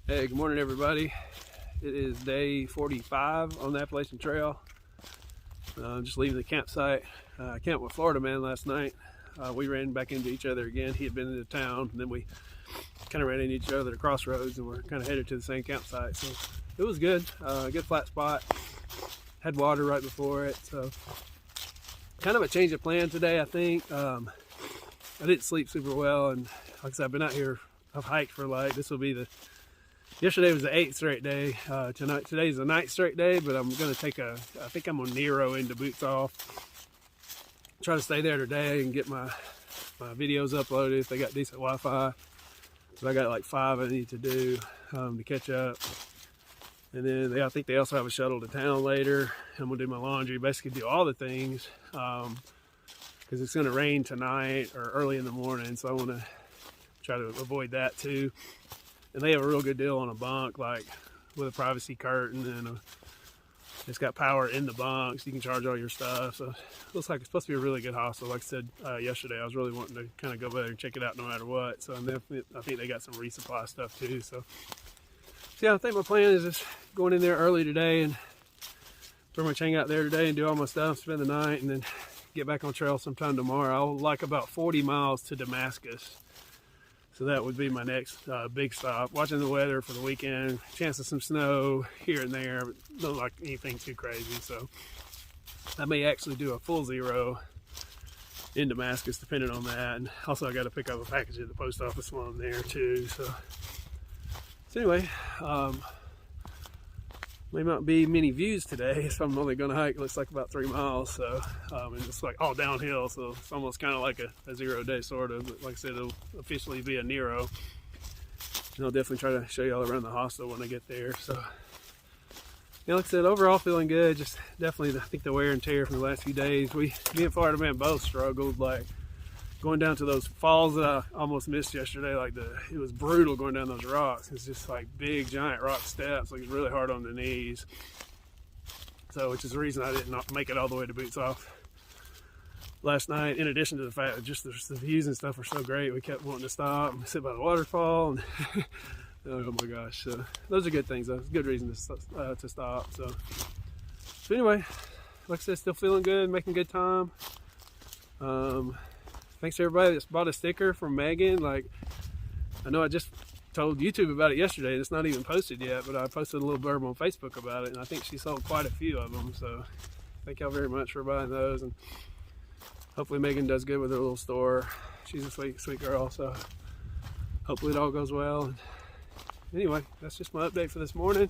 Hey, good morning everybody. It is day 45 on the Appalachian Trail. Just leaving the campsite. I camped with Florida Man last night. We ran back into each other again. He had been into town, and then we kind of ran into each other at crossroads, and we're kind of headed to the same campsite. So it was good. Good flat spot. Had water right before it, so kind of a change of plan today, I think. I didn't sleep super well, and like I said, I've been out here. I've hiked for this will be yesterday was the 8th straight day. Today's the 9th straight day, but I'm going to I think I'm on Nero into Boots Off. Try to stay there today and get my videos uploaded if they got decent Wi-Fi. So I got like 5 I need to do to catch up. And then I think they also have a shuttle to town later. I'm going to do my laundry, basically do all the things because it's going to rain tonight or early in the morning. So I want to try to avoid that too. And they have a real good deal on a bunk, like with a privacy curtain, and it's got power in the bunk, so you can charge all your stuff. So it looks like it's supposed to be a really good hostel. Like I said yesterday, I was really wanting to kind of go there and check it out no matter what. So I think they got some resupply stuff too. So yeah, I think my plan is just going in there early today and pretty much hang out there today and do all my stuff, spend the night, and then get back on trail sometime tomorrow. I'll like about 40 miles to Damascus. So that would be my next big stop. Watching the weather for the weekend, chance of some snow here and there, but not like anything too crazy. So I may actually do a full zero in Damascus, depending on that. And also I got to pick up a package at the post office while I'm there too. So anyway, may not be many views today, so I'm only going to hike. It looks like about 3 miles, so and it's like all downhill, so it's almost kind of like a 0 day sort of. But like I said, it'll officially be a Nero, and I'll definitely try to show you all around the hostel when I get there. So yeah, like I said, overall feeling good. Just definitely, I think the wear and tear from the last few days. Me and Florida Man both struggled, like going down to those falls that I almost missed yesterday. It was brutal going down those rocks. It's just like big giant rock steps. Like it's really hard on the knees. So which is the reason I did not make it all the way to Boots Off last night. In addition to the fact that just the views and stuff were so great, we kept wanting to stop and sit by the waterfall. And oh my gosh, so those are good things though. It's a good reason to stop. So anyway, like I said, still feeling good, making good time. Thanks to everybody that's bought a sticker from Megan. Like, I know I just told YouTube about it yesterday, and it's not even posted yet, but I posted a little blurb on Facebook about it, and I think she sold quite a few of them. So thank y'all very much for buying those, and hopefully Megan does good with her little store. She's a sweet girl, so hopefully it all goes well. And anyway, that's just my update for this morning.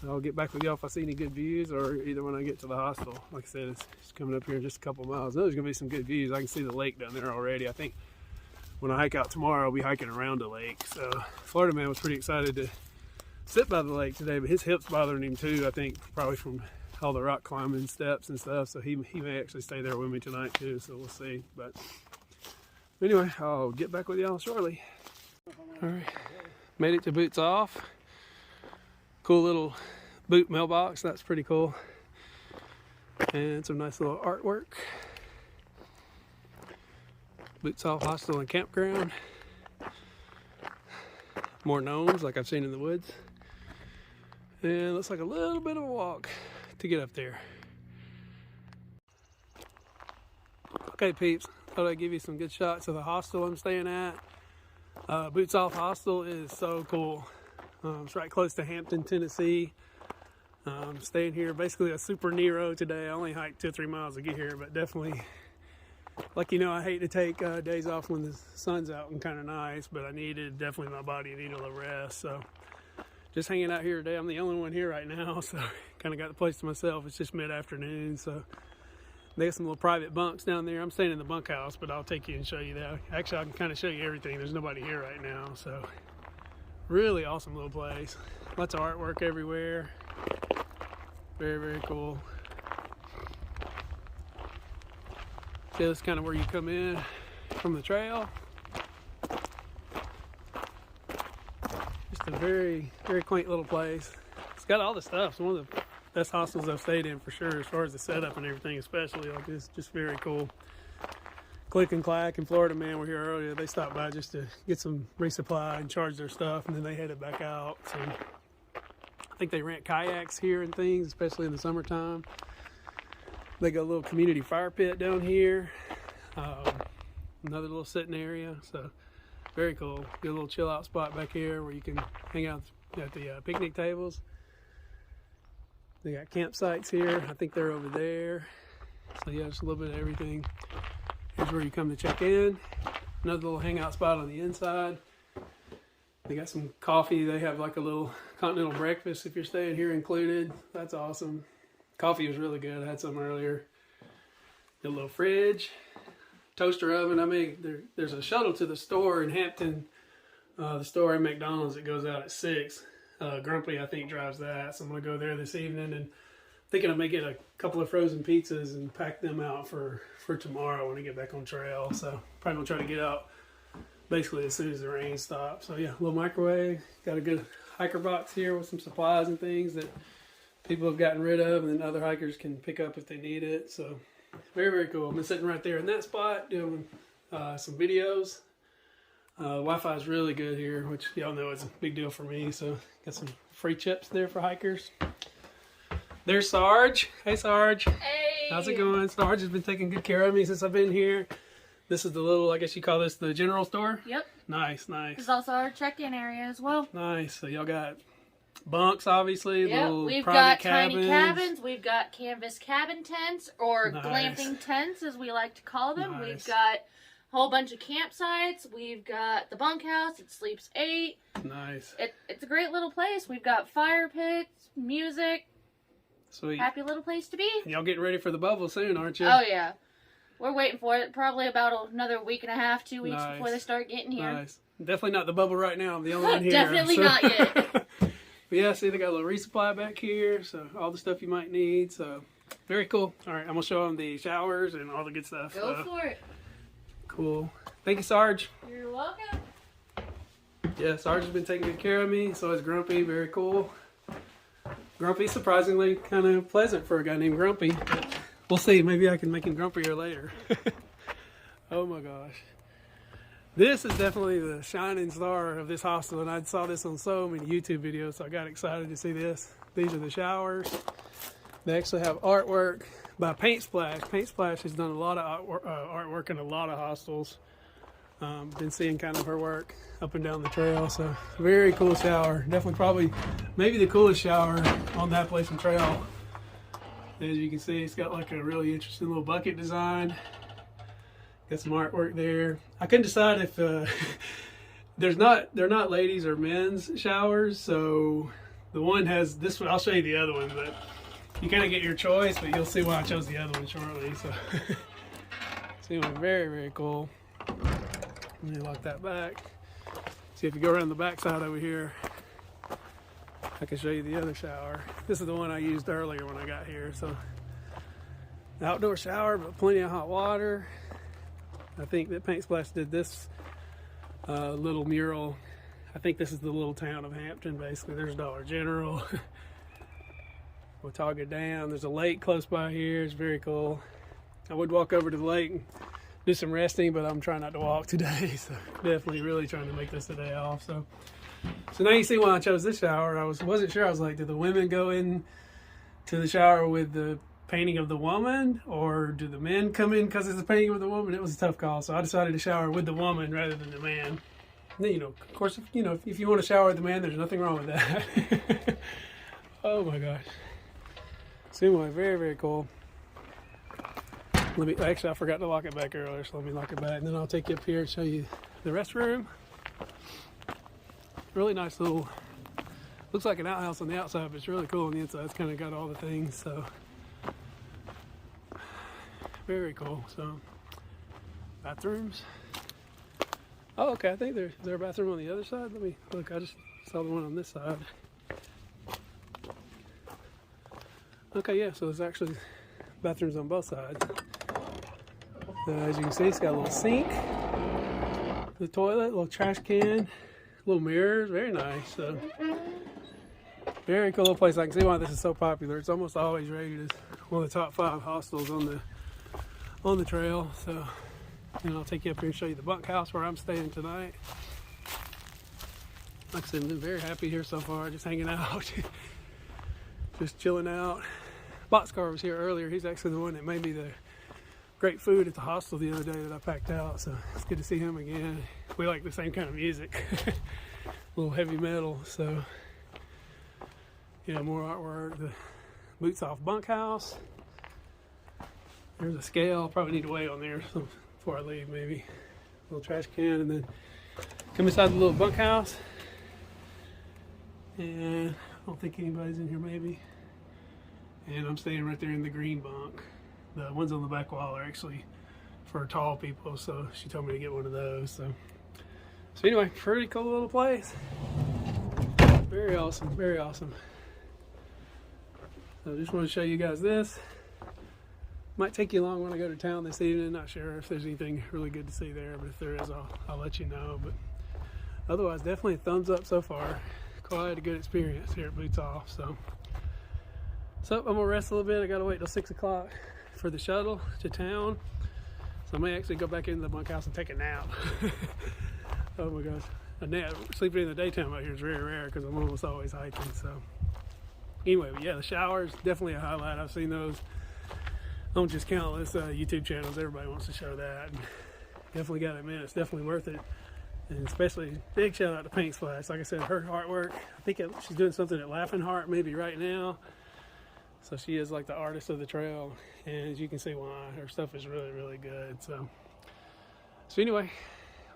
I'll get back with y'all if I see any good views, or either when I get to the hostel. Like I said, it's coming up here in just a couple miles. There's gonna be some good views. I can see the lake down there already. I think when I hike out tomorrow, I'll be hiking around the lake. So Florida Man was pretty excited to sit by the lake today, but his hip's bothering him too, I think, probably from all the rock climbing steps and stuff. So he may actually stay there with me tonight too, so we'll see. But anyway, I'll get back with y'all shortly. All right, made it to Boots Off. Cool little boot mailbox, that's pretty cool. And some nice little artwork. Boots Off Hostel and Campground. More gnomes like I've seen in the woods. And looks like a little bit of a walk to get up there. Okay peeps, thought I'd give you some good shots of the hostel I'm staying at. Boots Off Hostel is so cool. It's right close to Hampton, Tennessee. I'm staying here, basically a super Nero today. I only hiked 2 or 3 miles to get here, but definitely, like I hate to take days off when the sun's out and kind of nice, but definitely my body needed a little rest. So just hanging out here today. I'm the only one here right now, so kind of got the place to myself. It's just mid-afternoon, so they got some little private bunks down there. I'm staying in the bunkhouse, but I'll take you and show you that. Actually, I can kind of show you everything. There's nobody here right now, so really awesome little place. Lots of artwork everywhere. Very, very cool. So that's kind of where you come in from the trail. Just a very, very quaint little place. It's got all the stuff. It's one of the best hostels I've stayed in for sure, as far as the setup and everything, especially. Like, it's just very cool. Click and Clack and Florida Man were here earlier. They stopped by just to get some resupply and charge their stuff, and then they headed back out. So I think they rent kayaks here and things, especially in the summertime. They got a little community fire pit down here. Another little sitting area. So very cool. Good little chill out spot back here where you can hang out at the picnic tables. They got campsites here. I think they're over there. So yeah, just a little bit of everything. Here's where you come to check in. Another little hangout spot on the inside. They got some coffee. They have like a little continental breakfast if you're staying here included. That's awesome. Coffee was really good. I had some earlier. A little fridge, toaster oven. I mean, there's a shuttle to the store in Hampton. The store in McDonald's that goes out at 6. Grumpy, I think, drives that. So I'm going to go there this evening and thinking of making a couple of frozen pizzas and pack them out for tomorrow when I get back on trail. So probably going to try to get out basically as soon as the rain stops. So yeah, a little microwave. Got a good hiker box here with some supplies and things that people have gotten rid of and then other hikers can pick up if they need it. So very, very cool. I've been sitting right there in that spot doing some videos. Wi-Fi is really good here, which y'all know is a big deal for me. So got some free chips there for hikers. There's Sarge. Hey, Sarge. Hey. How's it going? Sarge has been taking good care of me since I've been here. This is the little, I guess you call this the general store? Yep. Nice, nice. This is also our check-in area as well. Nice. So y'all got bunks, obviously. Yep. Little We've private got tiny cabins. We've got canvas cabin tents or Nice. glamping tents, as we like to call them. Nice. We've got a whole bunch of campsites. We've got the bunkhouse. It sleeps 8. Nice. It's a great little place. We've got fire pits, music. Sweet. Happy little place to be. Y'all getting ready for the bubble soon, aren't you? Oh, yeah. We're waiting for it. Probably about another week and a half, 2 weeks Nice. before they start getting here. Nice. Definitely not the bubble right now. I'm the only one here. Definitely not yet. But yeah, see, they got a little resupply back here. So all the stuff you might need. So very cool. All right, I'm going to show them the showers and all the good stuff. Go for it. Cool. Thank you, Sarge. You're welcome. Yeah, Sarge has been taking good care of me. So is Grumpy. Very cool. Grumpy, surprisingly kind of pleasant for a guy named Grumpy. But we'll see. Maybe I can make him grumpier later. Oh my gosh. This is definitely the shining star of this hostel, and I saw this on so many YouTube videos, so I got excited to see this. These are the showers. They actually have artwork by Paint Splash. Paint Splash has done a lot of artwork in a lot of hostels. Been seeing kind of her work up and down the trail, so very cool shower. Definitely probably maybe the coolest shower on the Appalachian Trail. As you can see, it's got like a really interesting little bucket design. Got some artwork there. I couldn't decide if they're not ladies or men's showers, so the one has this one. I'll show you the other one, but you kind of get your choice, but you'll see why I chose the other one shortly. So, so anyway, very, very cool. Let me lock that back. See if you go around the back side over here, I can show you the other shower. This is the one I used earlier when I got here. So, outdoor shower, but plenty of hot water. I think that Paint Splash did this little mural. I think this is the little town of Hampton, basically. There's Dollar General. Watauga Dam. There's a lake close by here. It's very cool. I would walk over to the lake and do some resting, but I'm trying not to walk today. So definitely really trying to make this a day off. So now you see why I chose this shower. I wasn't sure. I was like, do the women go in to the shower with the painting of the woman, or do the men come in because it's a painting of the woman? It was a tough call, so I decided to shower with the woman rather than the man. And then, you know, of course, if you want to shower with the man, there's nothing wrong with that. Oh my gosh. So anyway, very, very cool. Actually, I forgot to lock it back earlier, so let me lock it back, and then I'll take you up here and show you the restroom. Really nice little, looks like an outhouse on the outside, but it's really cool on the inside. It's kind of got all the things, so very cool. So bathrooms. Oh, okay. I think is there a bathroom on the other side? Let me look. I just saw the one on this side. Okay, yeah. So there's actually bathrooms on both sides. As you can see, it's got a little sink, the toilet, little trash can, little mirrors. Very nice. So very cool little place. I can see why this is so popular. It's almost always rated as one of the top 5 hostels on the trail. So and I'll take you up here and show you the bunkhouse where I'm staying tonight. Like I said, I've been very happy here so far, just hanging out, just chilling out. Boxcar was here earlier. He's actually the one that made me the great food at the hostel the other day that I packed out, so it's good to see him again. We like the same kind of music, a little heavy metal, so yeah, more artwork. The boots off bunkhouse. There's a scale. Probably need to weigh on there before I leave, maybe. A little trash can, and then come inside the little bunkhouse. And I don't think anybody's in here, maybe. And I'm staying right there in the green bunk. The ones on the back wall are actually for tall people, so she told me to get one of those. So anyway, pretty cool little place. Very awesome, very awesome. So I just want to show you guys this. Might take you long when I go to town this evening. Not sure if there's anything really good to see there, but if there is, I'll let you know. But otherwise, definitely a thumbs up so far. Quite a good experience here at Boots Off. So I'm gonna rest a little bit. I gotta wait till 6 o'clock for the shuttle to town. So I may actually go back into the bunkhouse and take a nap. Oh my gosh, a nap. Sleeping in the daytime out here is very rare because I'm almost always hiking. So anyway, but yeah, the showers definitely a highlight. I've seen those on just countless YouTube channels. Everybody wants to show that. And definitely got to admit, it's definitely worth it. And especially big shout out to Pink Splash. Like I said, her artwork. I think she's doing something at Laughing Heart maybe right now. So she is like the artist of the trail, and as you can see why, her stuff is really, really good. So anyway,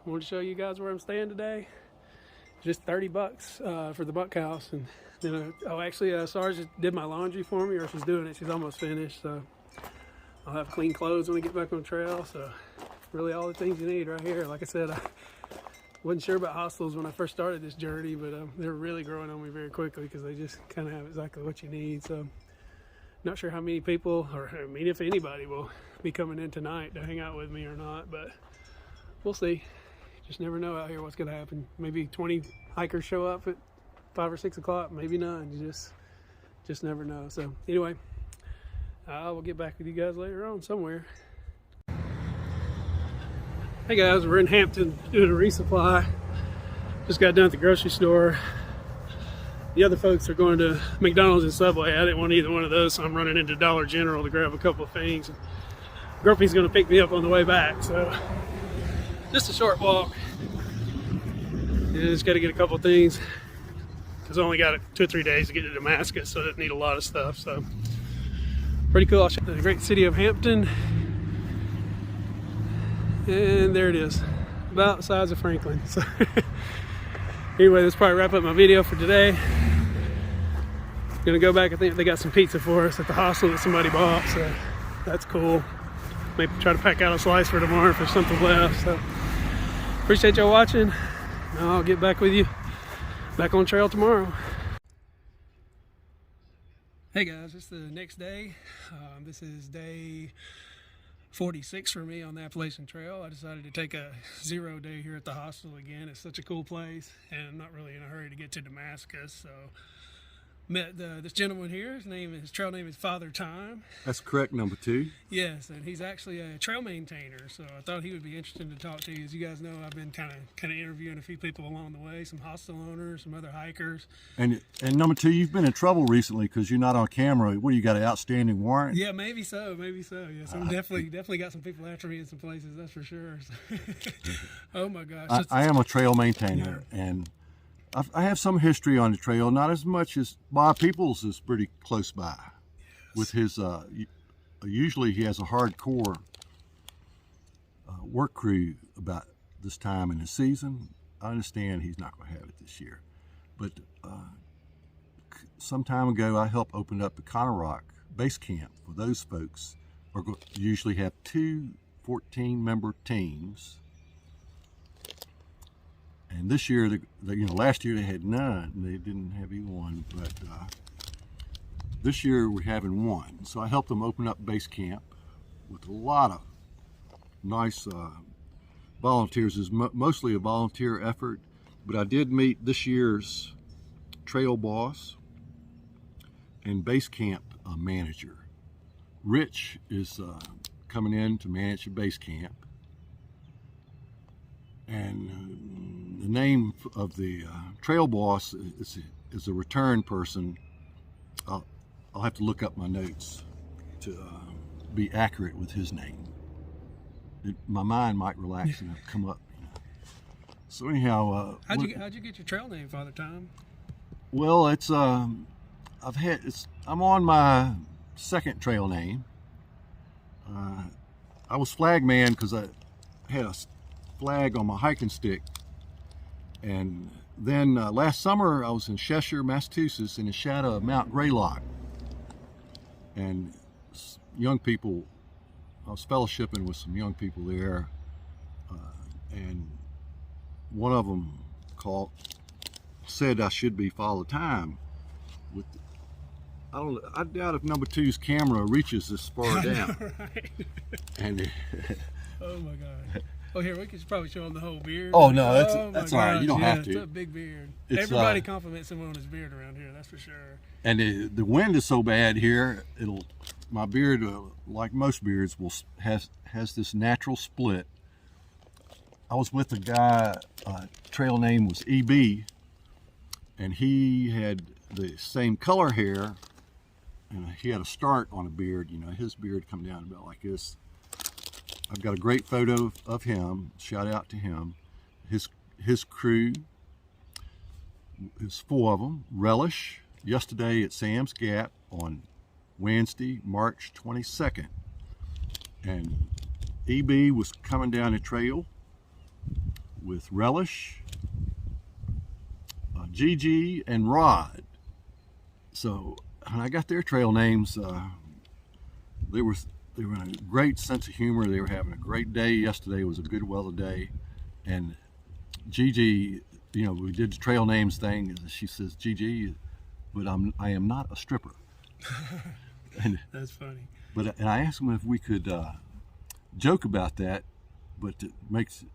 I wanted to show you guys where I'm staying today. Just $30 for the bunkhouse, and then actually Sarge did my laundry for me, or she's doing it. She's almost finished, so I'll have clean clothes when I get back on trail. So really all the things you need right here. Like I said, I wasn't sure about hostels when I first started this journey, but they're really growing on me very quickly because they just kind of have exactly what you need. So not sure how many people, or I mean if anybody will be coming in tonight to hang out with me or not, but we'll see. Just never know out here what's going to happen. Maybe 20 hikers show up at 5 or 6 o'clock, maybe none. You just never know. So anyway, I will get back with you guys later on somewhere. Hey guys, we're in Hampton doing a resupply. Just got done at the grocery store. The other folks are going to McDonald's and Subway. I didn't want either one of those, so I'm running into Dollar General to grab a couple of things. Grumpy's going to pick me up on the way back, so just a short walk. Yeah, just got to get a couple of things because I only got 2 or 3 days to get to Damascus, so I didn't need a lot of stuff. So pretty cool. I'll show you the great city of Hampton. And there it is, about the size of Franklin. So anyway, this probably wrap up my video for today. Gonna go back. I think they got some pizza for us at the hostel that somebody bought, so that's cool. Maybe try to pack out a slice for tomorrow if there's something left. So appreciate y'all watching. I'll get back with you back on trail tomorrow. Hey guys, it's the next day. This is day 46 for me on the Appalachian Trail. I decided to take a 0 day here at the hostel again. It's such a cool place, and I'm not really in a hurry to get to Damascus. So met this gentleman here. His trail name is Father Time. That's correct, number 2. Yes, and he's actually a trail maintainer, so I thought he would be interesting to talk to you. As you guys know, I've been kind of interviewing a few people along the way, some hostel owners, some other hikers. And number 2, you've been in trouble recently because you're not on camera. What, you got an outstanding warrant? Yeah, maybe so. Yes, I'm definitely got some people after me in some places, that's for sure. Oh my gosh. I am a trail maintainer, yeah. And I have some history on the trail, not as much as Bob Peoples is pretty close by. Yes. With his, usually he has a hardcore work crew about this time in the season. I understand he's not going to have it this year. But some time ago, I helped open up the Connor Rock base camp for those folks. Or usually have 2 14-member teams. And this year, last year they had none. They didn't have even one, but this year we're having one. So I helped them open up base camp with a lot of nice volunteers. It's mostly a volunteer effort, but I did meet this year's trail boss and base camp manager. Rich is coming in to manage the base camp. And the name of the trail boss is a return person. I'll have to look up my notes to be accurate with his name. My mind might relax and come up. So anyhow, how'd you get your trail name, Father Tom? Well, it's I'm on my second trail name. I was flag man because I had a flag on my hiking stick, and then last summer I was in Cheshire, Massachusetts, in the shadow of Mount Greylock, and young people. I was fellowshipping with some young people there, and one of them said I should be Father Time. I doubt if number 2's camera reaches this far down. Right. And oh my God. Oh, here we could probably show him the whole beard. Oh no, that's all right. Gosh, You don't have to. It's a big beard. It's, Everybody compliments him on his beard around here. That's for sure. And the wind is so bad here. My beard, like most beards, has this natural split. I was with a guy. Trail name was EB, and he had the same color hair, and he had a start on a beard. You know, his beard come down about like this. I've got a great photo of him. Shout out to him. His crew is 4 of them. Relish yesterday at Sam's Gap on Wednesday, March 22nd, and EB was coming down the trail with Relish, Gigi, and Rod. So when I got their trail names, they were in a great sense of humor. They were having a great day. Yesterday was a good weather day, and Gigi, you know, we did the trail names thing, and she says, "Gigi, but I am not a stripper." And, that's funny. And I asked him if we could joke about that, but it makes,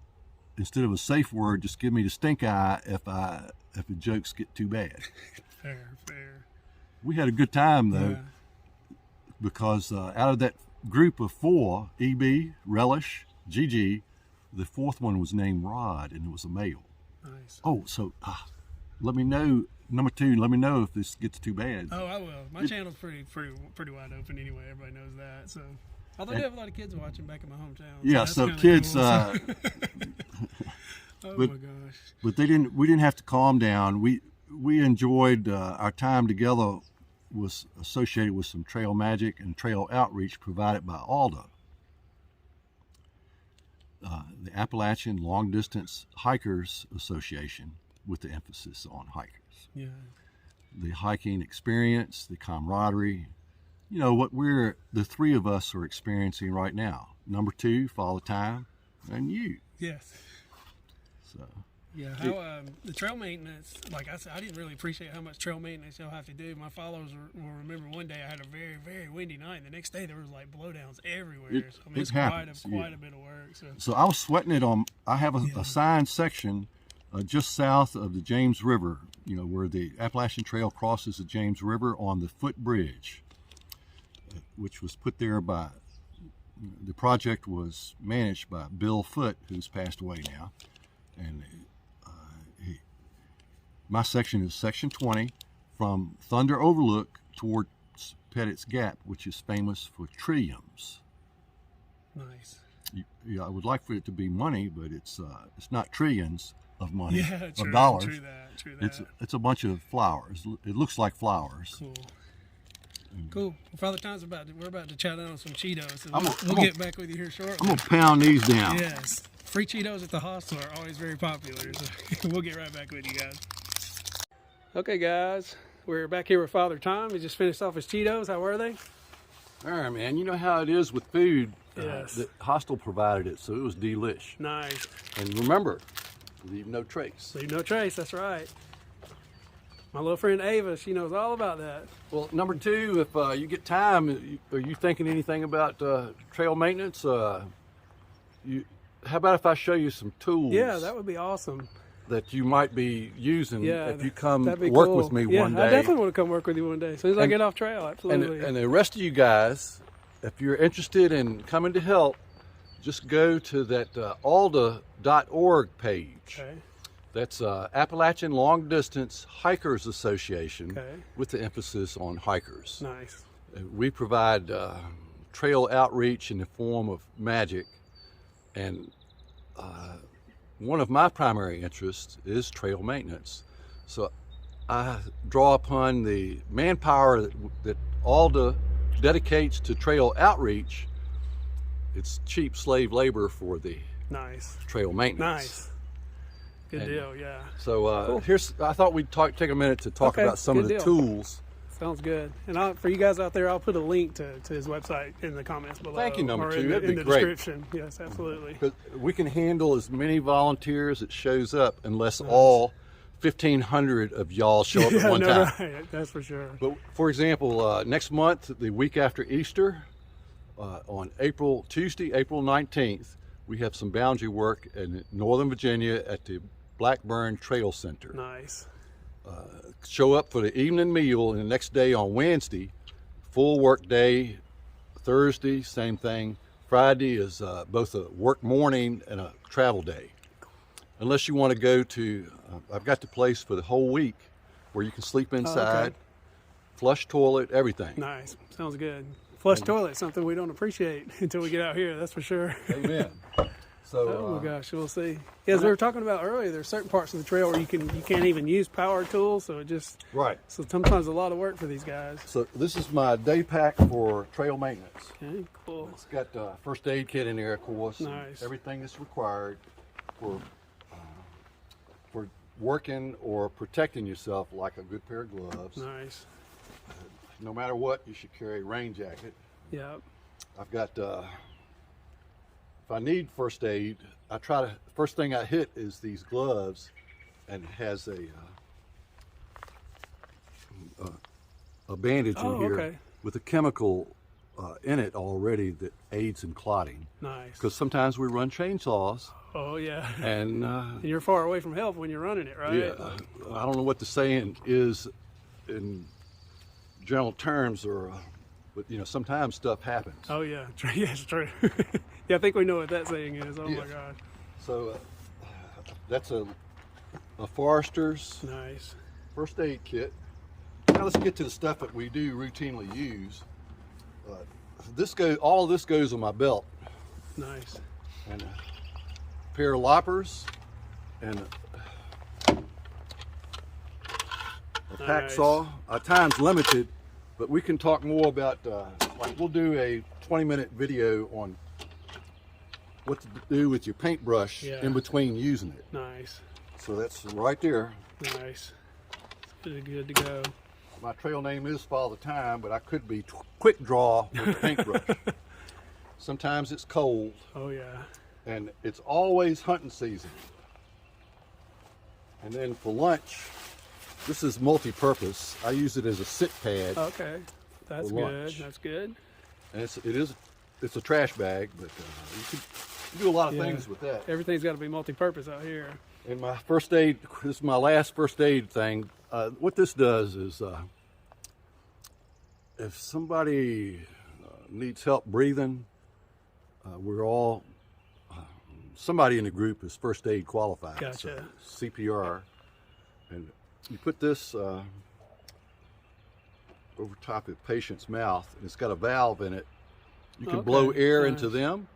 instead of a safe word, just give me the stink eye if the jokes get too bad. Fair. We had a good time though, Yeah. because out of that group of 4, EB, Relish, Gigi, the 4th one was named Rod, and it was a male. Nice. Oh, so let me know. Number 2, let me know if this gets too bad. Oh, I will. My channel's pretty wide open anyway. Everybody knows that. So, although I do have a lot of kids watching back in my hometown. Yeah, so, so kids. Cool, oh but, my gosh. But we didn't have to calm down. We enjoyed our time together. Was associated with some trail magic and trail outreach provided by ALDA, the Appalachian Long Distance Hikers Association, with the emphasis on hikers. Yeah. The hiking experience, the camaraderie, you know, what the 3 of us are experiencing right now. Number 2, Father Time, and you. Yes. So. Yeah, how the trail maintenance, like I said, I didn't really appreciate how much trail maintenance y'all have to do. My followers will remember one day I had a very, very windy night. The next day there was like blowdowns everywhere. It's quite a bit of work. So I was sweating it on. I have a assigned section just south of the James River, you know, where the Appalachian Trail crosses the James River on the Footbridge, which was put there by, the project was managed by Bill Foote, who's passed away now. And my section is section 20 from Thunder Overlook towards Pettit's Gap, which is famous for trilliums. Nice. I would like for it to be money, but it's not trillions of money, of dollars. True that. It's a bunch of flowers. It looks like flowers. Cool. Well, Father Time's we're about to chat on some Cheetos. So we'll get back with you here shortly. I'm gonna pound these down. Yes. Free Cheetos at the hostel are always very popular. So we'll get right back with you guys. Okay, guys, we're back here with Father Time. He just finished off his Cheetos. How were they? All right, man. You know how it is with food. Yes. The hostel provided it, so it was delish. Nice. And remember, leave no trace. Leave no trace. That's right. My little friend Ava, she knows all about that. Well, number 2, if you get time, are you thinking anything about trail maintenance? How about if I show you some tools? Yeah, that would be awesome. That you might be using if you come work cool. with me one day. I definitely want to come work with you one day. As soon as I get off trail, absolutely. And the rest of you guys, if you're interested in coming to help, just go to that alda.org page. Okay. That's Appalachian Long Distance Hikers Association, Okay. with the emphasis on hikers. Nice. We provide trail outreach in the form of magic, and one of my primary interests is trail maintenance. So I draw upon the manpower that ALDA dedicates to trail outreach. It's cheap slave labor for the Nice. trail maintenance. Nice. Good And deal. Yeah. So Cool. I thought we'd take a minute to talk Okay, about some of good the deal. tools. Sounds good. And for you guys out there, I'll put a link to his website in the comments below. Thank you, number or two. in That'd the be great. description. Yes, absolutely. Because we can handle as many volunteers as shows up, unless all 1,500 of y'all show up at one time. Right. That's for sure. But for example, next month, the week after Easter, on Tuesday, April 19th, we have some boundary work in Northern Virginia at the Blackburn Trail Center. Nice. Show up for the evening meal, and the next day on Wednesday, full work day. Thursday, same thing. Friday is both a work morning and a travel day. Unless you want to go to, I've got the place for the whole week where you can sleep inside, okay. flush toilet, everything. Nice. Sounds good. Flush toilet, something we don't appreciate until we get out here. That's for sure. Amen. So, Oh my gosh, we'll see. Yeah, as we were talking about earlier, there's certain parts of the trail where you can't even use power tools, so right. so sometimes a lot of work for these guys. So this is my day pack for trail maintenance. Okay, cool. It's got first aid kit in there, of course. Nice. Everything that's required for working or protecting yourself, like a good pair of gloves. Nice. No matter what, you should carry a rain jacket. Yep. I've got, if I need first aid, first thing I hit is these gloves, and it has a bandage in here okay. with a chemical in it already that aids in clotting. Nice. Because sometimes we run chainsaws, Oh yeah. and And you're far away from help when you're running it, right? yeah, I don't know what the saying is in general terms, but sometimes stuff happens. Oh yeah. Yeah, it's true. Yeah, I think we know what that saying is. Oh Yeah. my God. So that's a Forester's Nice. first aid kit. Now let's get to the stuff that we do routinely use. All of this goes on my belt, Nice. and a pair of loppers, and a pack Nice. saw. Our time's limited, but we can talk more about, like we'll do a 20-minute video on what to do with your paintbrush Yeah. in between using it. Nice. So that's right there. Nice. It's pretty good to go. My trail name is Father Time, but I could be quick draw with the paintbrush. Sometimes it's cold, Oh yeah. and it's always hunting season. And then for lunch, this is multi-purpose. I use it as a sit pad, Okay. That's For good. lunch. That's good. and it's a trash bag, but you can do a lot of Yeah. things with that. Everything's got to be multi-purpose out here. And my first aid, this is my last first aid thing. What this does is, if somebody needs help breathing, we're all, somebody in the group is first aid qualified. Gotcha. So CPR. And you put this over top of the patient's mouth, and it's got a valve in it. You can Okay, blow air into nice. them,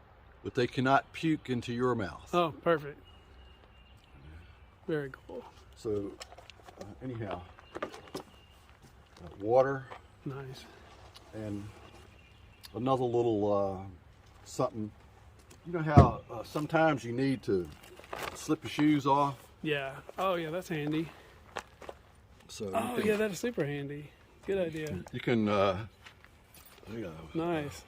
but they cannot puke into your mouth. Oh, perfect. Very cool. So, anyhow, water Nice. and another little something. You know how sometimes you need to slip your shoes off? Yeah. Oh yeah, that's handy. So Oh yeah, that is super handy. Good idea. you can, Nice.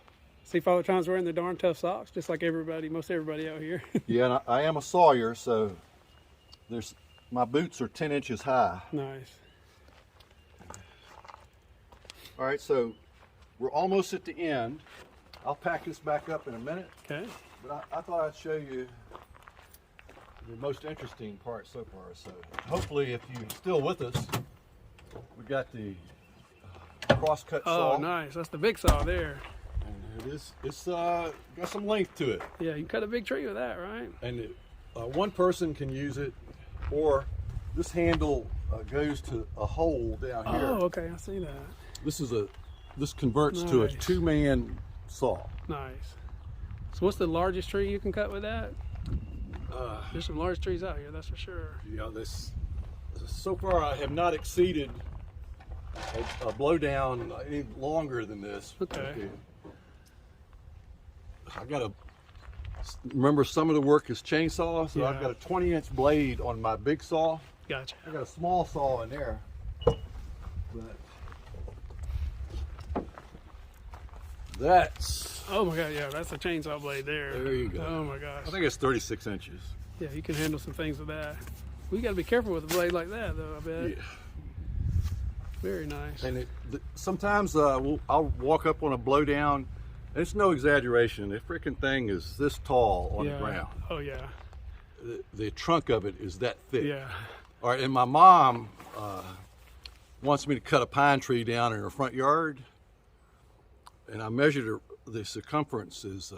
See, Father Time's wearing the darn tough socks, just like most everybody out here. yeah, and I am a sawyer, so my boots are 10 inches high. Nice. All right, so we're almost at the end. I'll pack this back up in a minute, Okay. but I thought I'd show you the most interesting part so far. So hopefully, if you're still with us, we got the crosscut saw. Oh, nice. That's the big saw there. And It is. It's got some length to it. Yeah, you cut a big tree with that, right? And one person can use it, or this handle goes to a hole down here. Oh, okay, I see that. This converts to a Nice. 2-man saw. Nice. So what's the largest tree you can cut with that? There's some large trees out here, that's for sure. Yeah, so far I have not exceeded a blowdown any longer than this. Okay. I got to remember some of the work is chainsaw, so Yeah. I've got a 20-inch blade on my big saw. Gotcha. I got a small saw in there, but that's, Oh my god, yeah, that's a chainsaw blade there. there you go. Oh my gosh. I think it's 36 inches. Yeah, you can handle some things with that. We got to be careful with a blade like that, though, I bet. Yeah. Very nice. And sometimes I'll walk up on a blowdown, and it's no exaggeration. The freaking thing is this tall on the ground. Oh, yeah. The trunk of it is that thick. Yeah. All right, and my mom wants me to cut a pine tree down in her front yard, and I measured the circumference is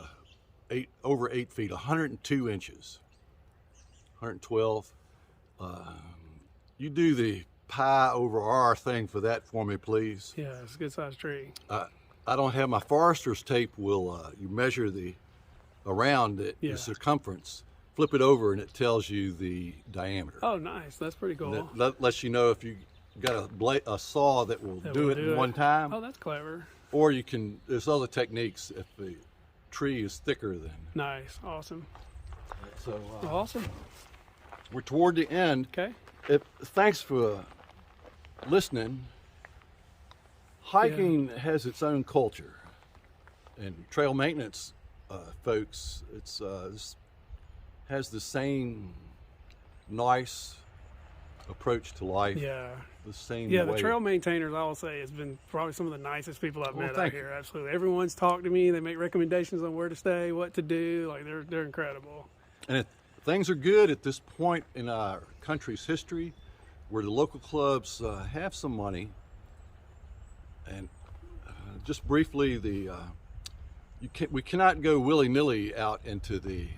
over 8 feet, 102 inches, 112. You do the pi over r thing for that for me, please. Yeah, it's a good sized tree. I don't have my forester's tape. You measure the around it, Yeah. the circumference, flip it over, and it tells you the diameter. Oh, nice. That's pretty cool. That lets you know if you got a saw that will do it in one time, Oh, that's clever. or you can. There's other techniques if the tree is thicker than. Nice. Awesome. So Awesome. we're toward the end. Okay. Thanks for listening. Hiking has its own culture, and trail maintenance folks, this has the same nice approach to life. Yeah. The same Yeah, way. the trail maintainers, I will say, has been probably some of the nicest people I've met out thank you. here. Absolutely. Everyone's talked to me. They make recommendations on where to stay, what to do. Like, they're incredible. And things are good at this point in our country's history, where the local clubs have some money. And just briefly, we cannot go willy-nilly out into the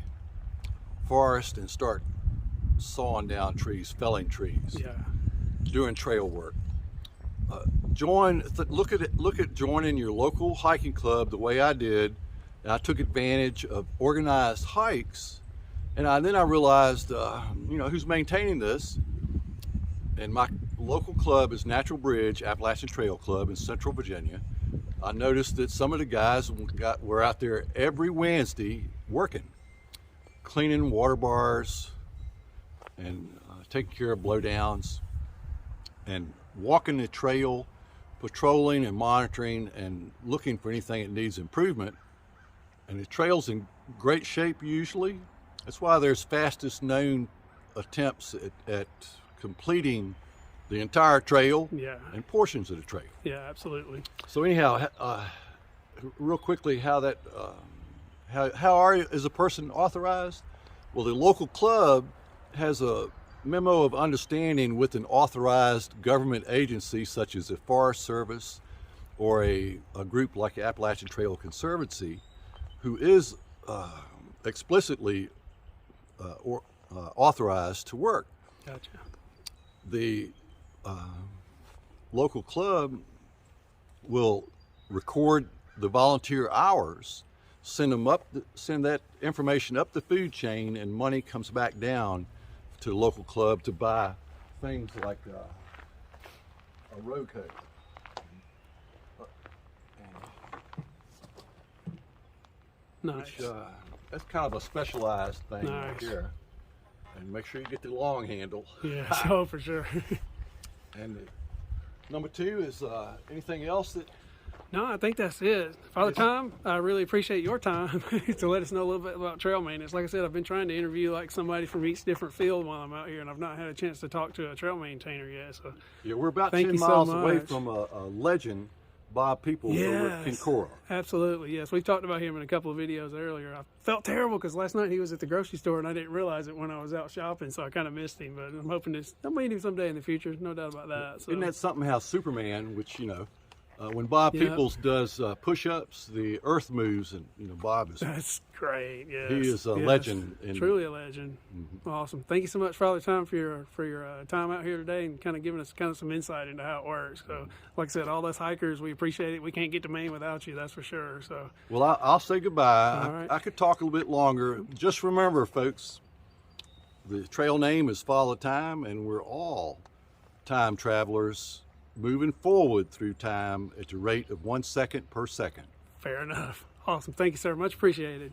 forest and start sawing down trees, felling trees, Yeah. doing trail work. Look at joining your local hiking club the way I did, and I took advantage of organized hikes. And then I realized, who's maintaining this? And my local club is Natural Bridge Appalachian Trail Club in Central Virginia. I noticed that some of the guys were out there every Wednesday working, cleaning water bars and taking care of blowdowns and walking the trail, patrolling and monitoring and looking for anything that needs improvement. And the trail's in great shape usually. That's why there's fastest known attempts at completing the entire trail Yeah. and portions of the trail. Yeah, absolutely. So anyhow, real quickly, how is a person authorized? Well, the local club has a memo of understanding with an authorized government agency such as the Forest Service or a group like the Appalachian Trail Conservancy, who is explicitly authorized to work. Gotcha. The local club will record the volunteer hours, send that information up the food chain, and money comes back down to the local club to buy things like a road coat. Nice. Which, that's kind of a specialized thing right Nice. here. And make sure you get the long handle. Yeah, so for sure. And number 2 is anything else that. No, I think that's it. Father Tom, I really appreciate your time to let us know a little bit about trail maintenance. Like I said, I've been trying to interview like somebody from each different field while I'm out here, and I've not had a chance to talk to a trail maintainer yet. So Yeah, we're about Thank 10 you so miles away much. from a legend, Bob People, over at Yes. Kincora. absolutely, yes. We've talked about him in a couple of videos earlier. I felt terrible because last night he was at the grocery store and I didn't realize it when I was out shopping, so I kind of missed him. But I'm hoping I'll meet him someday in the future, no doubt about that. So. Isn't that something how Superman, which, When Bob Yep. Peoples does push-ups, the earth moves, and Bob is That's great. Yes. he is a Yes. legend. Truly a legend. Awesome. Thank you so much for all the time for your time out here today and kind of giving us kind of some insight into how it works. So, like I said, all us hikers, we appreciate it. We can't get to Maine without you, that's for sure. So, Well, I'll say goodbye. All right. I could talk a little bit longer. Just remember, folks, the trail name is Follow Time, and we're all time travelers moving forward through time at the rate of 1 second per second. fair enough. Awesome. Thank you, sir. Much appreciated.